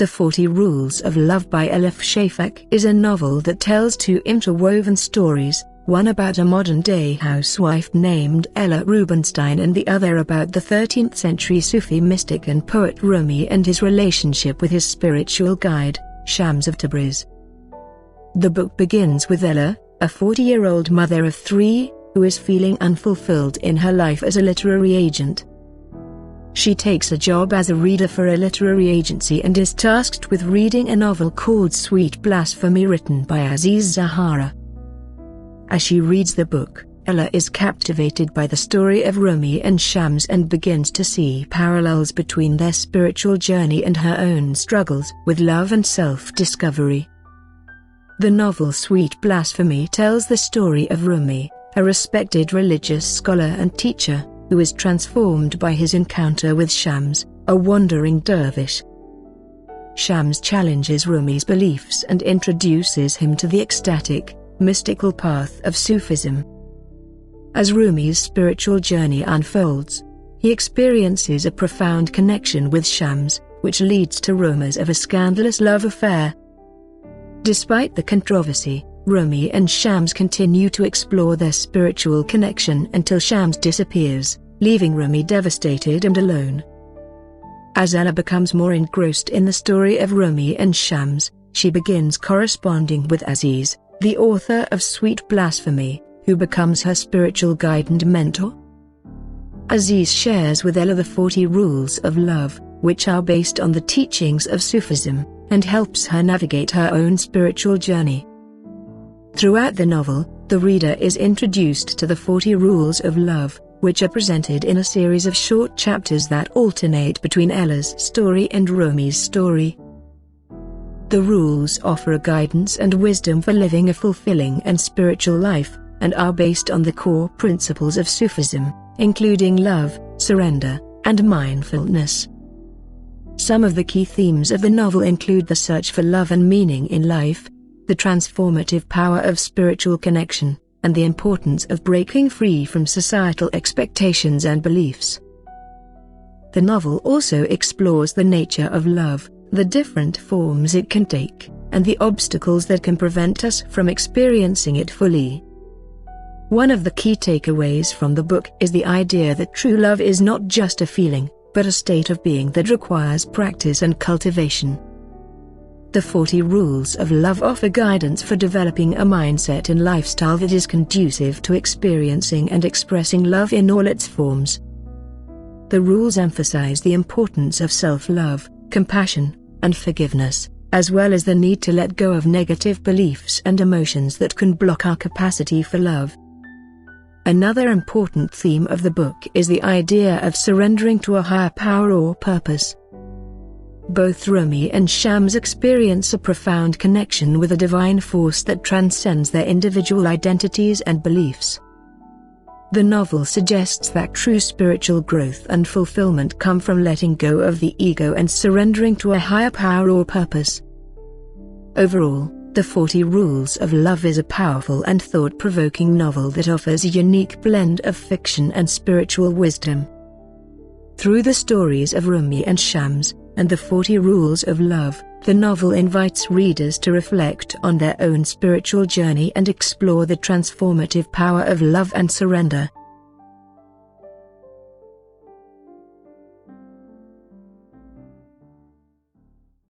The 40 Rules of Love by Elif Shafak is a novel that tells two interwoven stories, one about a modern-day housewife named Ella Rubinstein and the other about the 13th-century Sufi mystic and poet Rumi and his relationship with his spiritual guide, Shams of Tabriz. The book begins with Ella, a 40-year-old mother of three, who is feeling unfulfilled in her life as a literary agent. She takes a job as a reader for a literary agency and is tasked with reading a novel called Sweet Blasphemy written by Aziz Zahara. As she reads the book, Ella is captivated by the story of Rumi and Shams and begins to see parallels between their spiritual journey and her own struggles with love and self-discovery. The novel Sweet Blasphemy tells the story of Rumi, a respected religious scholar and teacher, who is transformed by his encounter with Shams, a wandering dervish. Shams challenges Rumi's beliefs and introduces him to the ecstatic, mystical path of Sufism. As Rumi's spiritual journey unfolds, he experiences a profound connection with Shams, which leads to rumors of a scandalous love affair. Despite the controversy, Rumi and Shams continue to explore their spiritual connection until Shams disappears, leaving Rumi devastated and alone. As Ella becomes more engrossed in the story of Rumi and Shams, she begins corresponding with Aziz, the author of Sweet Blasphemy, who becomes her spiritual guide and mentor. Aziz shares with Ella the 40 Rules of Love, which are based on the teachings of Sufism, and helps her navigate her own spiritual journey. Throughout the novel, the reader is introduced to the 40 Rules of Love, which are presented in a series of short chapters that alternate between Ella's story and Rumi's story. The rules offer a guidance and wisdom for living a fulfilling and spiritual life, and are based on the core principles of Sufism, including love, surrender, and mindfulness. Some of the key themes of the novel include the search for love and meaning in life, the transformative power of spiritual connection, and the importance of breaking free from societal expectations and beliefs. The novel also explores the nature of love, the different forms it can take, and the obstacles that can prevent us from experiencing it fully. One of the key takeaways from the book is the idea that true love is not just a feeling, but a state of being that requires practice and cultivation. The 40 Rules of Love offer guidance for developing a mindset and lifestyle that is conducive to experiencing and expressing love in all its forms. The rules emphasize the importance of self-love, compassion, and forgiveness, as well as the need to let go of negative beliefs and emotions that can block our capacity for love. Another important theme of the book is the idea of surrendering to a higher power or purpose. Both Rumi and Shams experience a profound connection with a divine force that transcends their individual identities and beliefs. The novel suggests that true spiritual growth and fulfillment come from letting go of the ego and surrendering to a higher power or purpose. Overall, The 40 Rules of Love is a powerful and thought-provoking novel that offers a unique blend of fiction and spiritual wisdom. Through the stories of Rumi and Shams, and the 40 Rules of Love, the novel invites readers to reflect on their own spiritual journey and explore the transformative power of love and surrender.